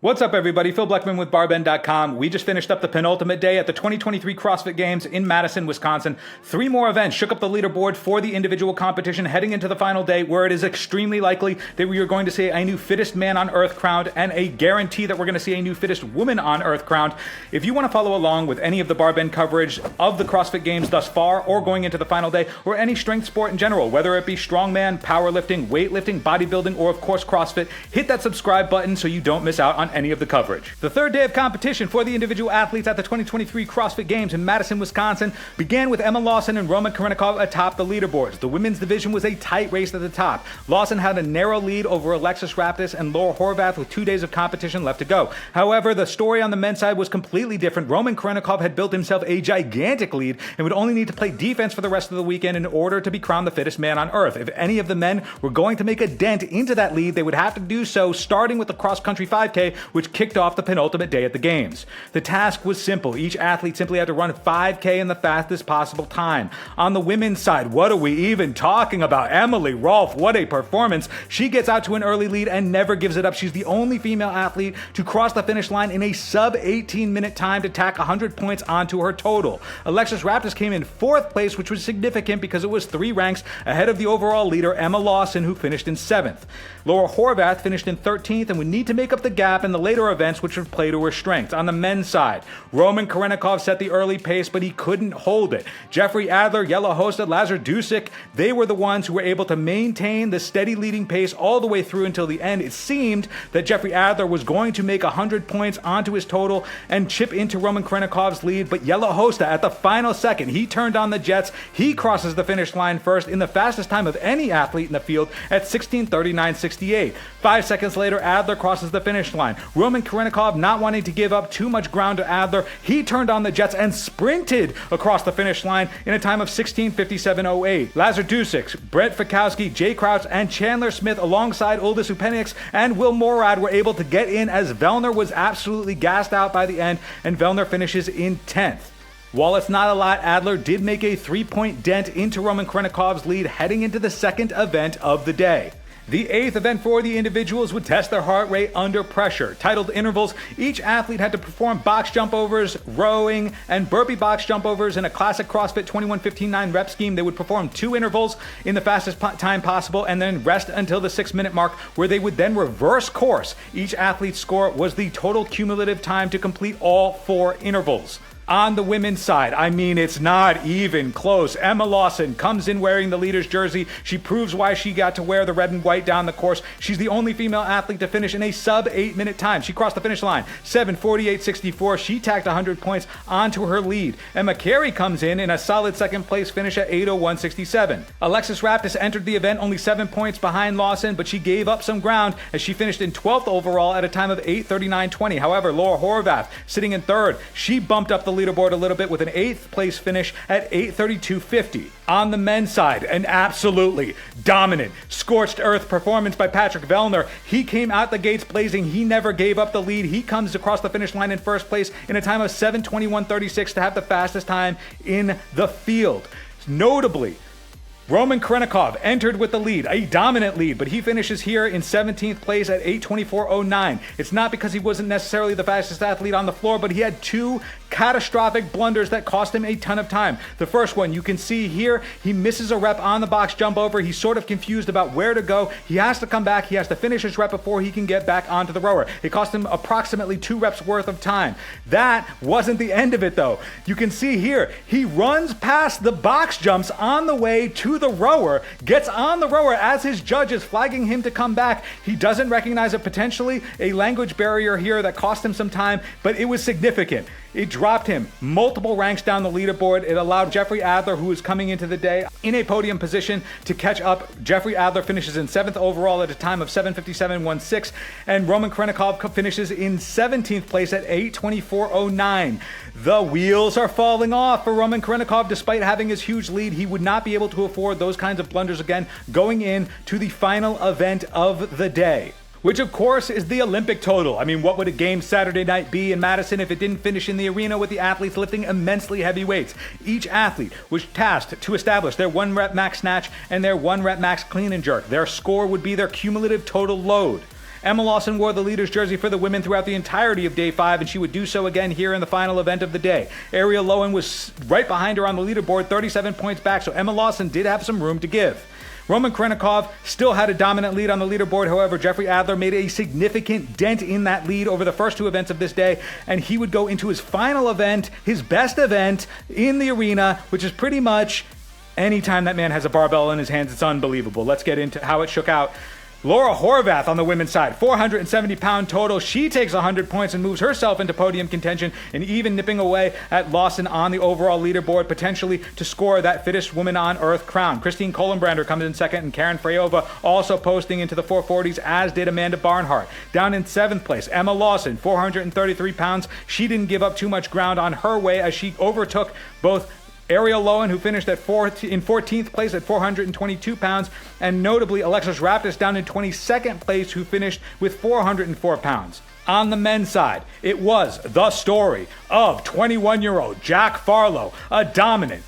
What's up, everybody? Phil Bleckman with Barbend.com. We just finished up the penultimate day at the 2023 CrossFit Games in Madison, Wisconsin. 3 more events shook up the leaderboard for the individual competition heading into the final day, where it is extremely likely that we are going to see a new Fittest Man on Earth crowned and a guarantee that we're going to see a new Fittest Woman on Earth crowned. If you want to follow along with any of the Barbend coverage of the CrossFit Games thus far or going into the final day, or any strength sport in general, whether it be strongman, powerlifting, weightlifting, bodybuilding, or of course CrossFit, hit that subscribe button so you don't miss out on any of the coverage. The third day of competition for the individual athletes at the 2023 CrossFit Games in Madison, Wisconsin began with Emma Lawson and Roman Khrennikov atop the leaderboards. The women's division was a tight race at the top. Lawson had a narrow lead over Alexis Raptis and Laura Horvath with 2 days of competition left to go. However, the story on the men's side was completely different. Roman Khrennikov had built himself a gigantic lead and would only need to play defense for the rest of the weekend in order to be crowned the fittest man on earth. If any of the men were going to make a dent into that lead, they would have to do so starting with the cross-country 5K, which kicked off the penultimate day at the games. The task was simple. Each athlete simply had to run 5K in the fastest possible time. On the women's side, what are we even talking about? Emily Rolfe, what a performance. She gets out to an early lead and never gives it up. She's the only female athlete to cross the finish line in a sub 18-minute time to tack 100 points onto her total. Alexis Raptis came in 4th place, which was significant because it was 3 ranks ahead of the overall leader, Emma Lawson, who finished in 7th. Laura Horvath finished in 13th and would need to make up the gap in the later events, which would play to her strengths. On the men's side, Roman Khrennikov set the early pace, but he couldn't hold it. Jeffrey Adler, Yellow Hosted, Lazar Dusic, they were the ones who were able to maintain the steady leading pace all the way through until the end. It seemed that Jeffrey Adler was going to make 100 points onto his total and chip into Roman Khrennikov's lead, but Yellow Hosta at the final second, he turned on the jets. He crosses the finish line first in the fastest time of any athlete in the field at 16:39.68. 5 seconds later, Adler crosses the finish line. Roman Khrennikov, not wanting to give up too much ground to Adler, he turned on the jets and sprinted across the finish line in a time of 16:57.08. Lazar Dusic, Brett Fikowski, Jay Crouch, and Chandler Smith alongside Uldis Upenix and Will Morad were able to get in as Vellner was absolutely gassed out by the end, and Vellner finishes in 10th. While it's not a lot, Adler did make a 3-point dent into Roman Khrennikov's lead heading into the second event of the day. The 8th event for the individuals would test their heart rate under pressure. Titled intervals, each athlete had to perform box jump overs, rowing, and burpee box jump overs in a classic CrossFit 21-15-9 rep scheme. They would perform 2 intervals in the fastest time possible and then rest until the 6-minute mark, where they would then reverse course. Each athlete's score was the total cumulative time to complete all 4 intervals. On the women's side, I mean, it's not even close. Emma Lawson comes in wearing the leader's jersey. She proves why she got to wear the red and white down the course. She's the only female athlete to finish in a sub 8-minute time. She crossed the finish line, 7:48.64. She tacked 100 points onto her lead. Emma Carey comes in a solid second place finish at 8:01.67. Alexis Raptis entered the event only 7 points behind Lawson, but she gave up some ground as she finished in 12th overall at a time of 8:39.20. However, Laura Horvath, sitting in 3rd, she bumped up the leaderboard a little bit with an 8th place finish at 8:32.50. On the men's side, an absolutely dominant, scorched earth performance by Patrick Vellner. He came out the gates blazing. He never gave up the lead. He comes across the finish line in 1st place in a time of 7:21.36 to have the fastest time in the field. Notably, Roman Khrennikov entered with the lead, a dominant lead, but he finishes here in 17th place at 8:24.09. It's not because he wasn't necessarily the fastest athlete on the floor, but he had 2 catastrophic blunders that cost him a ton of time. The first one, you can see here, he misses a rep on the box jump over. He's sort of confused about where to go. He has to come back. He has to finish his rep before he can get back onto the rower. It cost him approximately 2 reps worth of time. That wasn't the end of it, though. You can see here, he runs past the box jumps on the way to the rower, gets on the rower as his judge is flagging him to come back. He doesn't recognize it, potentially a language barrier here that cost him some time, but it was significant. It dropped him multiple ranks down the leaderboard. It allowed Jeffrey Adler, who was coming into the day in a podium position, to catch up. Jeffrey Adler finishes in 7th overall at a time of 7:57.16, and Roman Khrennikov finishes in 17th place at 8:24.09. The wheels are falling off for Roman Khrennikov. Despite having his huge lead, he would not be able to afford those kinds of blunders again going in to the final event of the day, which of course is the Olympic total. I mean, what would a game Saturday night be in Madison if it didn't finish in the arena with the athletes lifting immensely heavy weights? Each athlete was tasked to establish their 1-rep max snatch and their 1-rep max clean and jerk. Their score would be their cumulative total load. Emma Lawson wore the leader's jersey for the women throughout the entirety of day 5, and she would do so again here in the final event of the day. Arielle Loewen was right behind her on the leaderboard, 37 points back, so Emma Lawson did have some room to give. Roman Khrennikov still had a dominant lead on the leaderboard. However, Jeffrey Adler made a significant dent in that lead over the first 2 events of this day, and he would go into his final event, his best event in the arena, which is pretty much anytime that man has a barbell in his hands. It's unbelievable. Let's get into how it shook out. Laura Horvath on the women's side, 470-pound total. She takes 100 points and moves herself into podium contention, and even nipping away at Lawson on the overall leaderboard, potentially to score that Fittest Woman on Earth crown. Christine Kohlenbrander comes in second, and Karen Freyova also posting into the 440s, as did Amanda Barnhart. Down in 7th place, Emma Lawson, 433 pounds. She didn't give up too much ground on her way as she overtook both Arielle Loewen, who finished in 14th place at 422 pounds, and notably Alexis Raptis down in 22nd place, who finished with 404 pounds. On the men's side, it was the story of 21-year-old Jack Farlow, a dominant,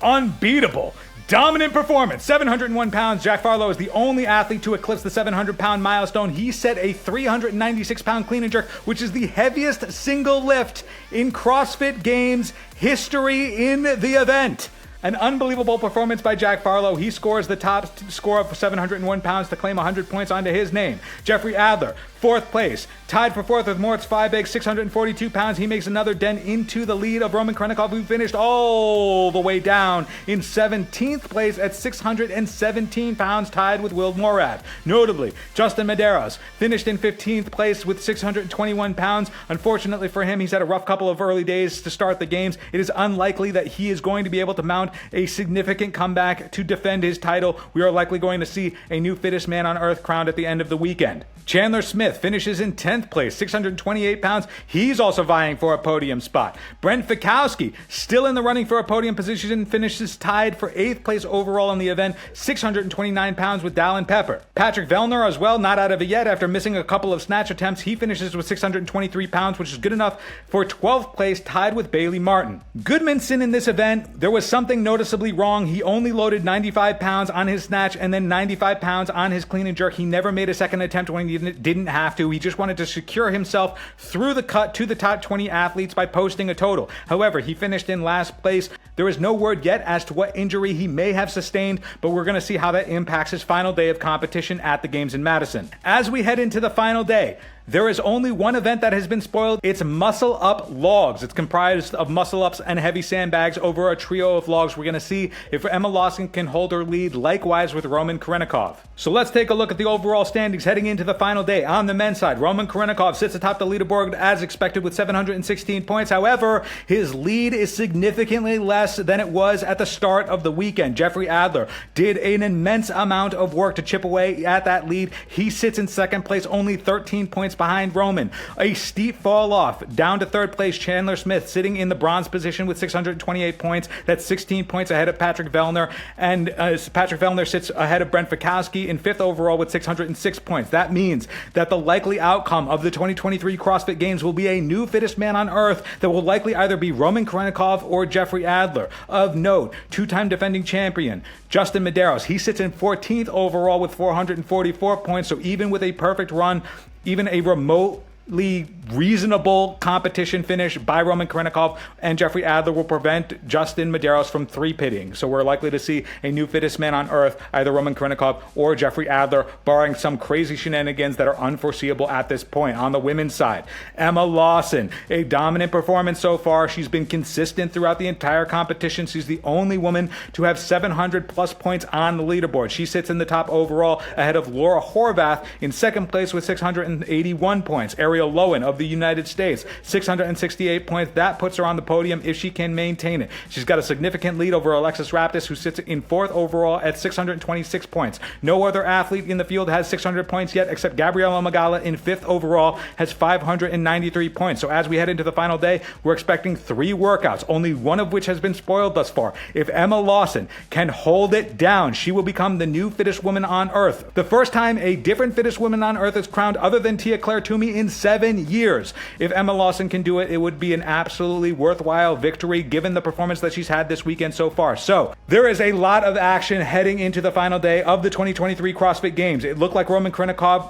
unbeatable, dominant performance. 701 pounds. Jack Farlow is the only athlete to eclipse the 700-pound milestone. He set a 396-pound clean and jerk, which is the heaviest single lift in CrossFit Games history in the event. An unbelievable performance by Jack Farlow. He scores the top score of 701 pounds to claim 100 points onto his name. Jeffrey Adler, 4th place, tied for 4th with Moritz Feiberg, 642 pounds. He makes another dent into the lead of Roman Khrennikov, who finished all the way down in 17th place at 617 pounds, tied with Will Morath. Notably, Justin Medeiros finished in 15th place with 621 pounds. Unfortunately for him, he's had a rough couple of early days to start the games. It is unlikely that he is going to be able to mount a significant comeback to defend his title. We are likely going to see a new Fittest Man on Earth crowned at the end of the weekend. Chandler Smith finishes in 10th place, 628 pounds. He's also vying for a podium spot. Brent Fikowski, still in the running for a podium position, finishes tied for 8th place overall in the event, 629 pounds with Dallin Pepper. Patrick Vellner as well, not out of it yet after missing a couple of snatch attempts. He finishes with 623 pounds, which is good enough for 12th place, tied with Bailey Martin. Goodmanson in this event, there was something noticeably wrong. He only loaded 95 pounds on his snatch and then 95 pounds on his clean and jerk. He never made a second attempt when he didn't have to. He just wanted to secure himself through the cut to the top 20 athletes by posting a total. However, he finished in last place. There is no word yet as to what injury he may have sustained, but we're going to see how that impacts his final day of competition at the Games in Madison. As we head into the final day, there is only one event that has been spoiled. It's muscle up logs. It's comprised of muscle ups and heavy sandbags over a trio of logs. We're going to see if Emma Lawson can hold her lead, likewise with Roman Khrennikov. So let's take a look at the overall standings heading into the final day. On the men's side, Roman Khrennikov sits atop the leaderboard as expected with 716 points. However, his lead is significantly less than it was at the start of the weekend. Jeffrey Adler did an immense amount of work to chip away at that lead. He sits in second place, only 13 points behind Roman. A steep fall off down to 3rd place. Chandler Smith sitting in the bronze position with 628 points. That's 16 points ahead of Patrick Vellner, and Patrick Vellner sits ahead of Brent Fikowski in 5th overall with 606 points. That means that the likely outcome of the 2023 CrossFit Games will be a new Fittest Man on Earth that will likely either be Roman Khrennikov or Jeffrey Adler. Of note, 2-time defending champion Justin Medeiros, he sits in 14th overall with 444 points. So even with a perfect run, even a remotely reasonable competition finish by Roman Khrennikov and Jeffrey Adler will prevent Justin Medeiros from 3-pitting. So we're likely to see a new Fittest Man on Earth, either Roman Khrennikov or Jeffrey Adler, barring some crazy shenanigans that are unforeseeable at this point. On the women's side, Emma Lawson, a dominant performance so far. She's been consistent throughout the entire competition. She's the only woman to have 700 plus points on the leaderboard. She sits in the top overall ahead of Laura Horvath in 2nd place with 681 points. Arielle Loewen of the United States, 668 points. That puts her on the podium if she can maintain it. She's got a significant lead over Alexis Raptis, who sits in 4th overall at 626 points. No other athlete in the field has 600 points yet, except Gabriela Magala in 5th overall has 593 points. So as we head into the final day, we're expecting 3 workouts, only one of which has been spoiled thus far. If Emma Lawson can hold it down, she will become the new Fittest Woman on Earth. The first time a different Fittest Woman on Earth is crowned other than Tia-Clair Toomey in 7 years. If Emma Lawson can do it, it would be an absolutely worthwhile victory given the performance that she's had this weekend so far. So there is a lot of action heading into the final day of the 2023 CrossFit Games. It looked like Roman Khrennikov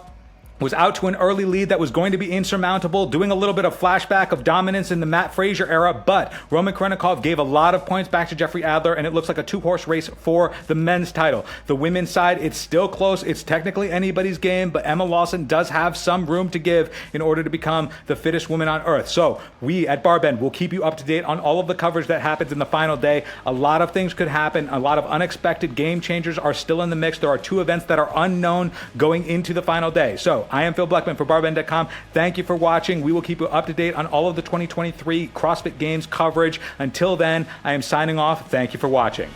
was out to an early lead that was going to be insurmountable, doing a little bit of flashback of dominance in the Matt Frazier era, but Roman Khrennikov gave a lot of points back to Jeffrey Adler, and it looks like a two-horse race for the men's title. The women's side, it's still close. It's technically anybody's game, but Emma Lawson does have some room to give in order to become the fittest woman on earth. So we at Barbend will keep you up to date on all of the coverage that happens in the final day. A lot of things could happen. A lot of unexpected game changers are still in the mix. There are 2 events that are unknown going into the final day. So I am Phil Blackman for Barbend.com. Thank you for watching. We will keep you up to date on all of the 2023 CrossFit Games coverage. Until then, I am signing off. Thank you for watching.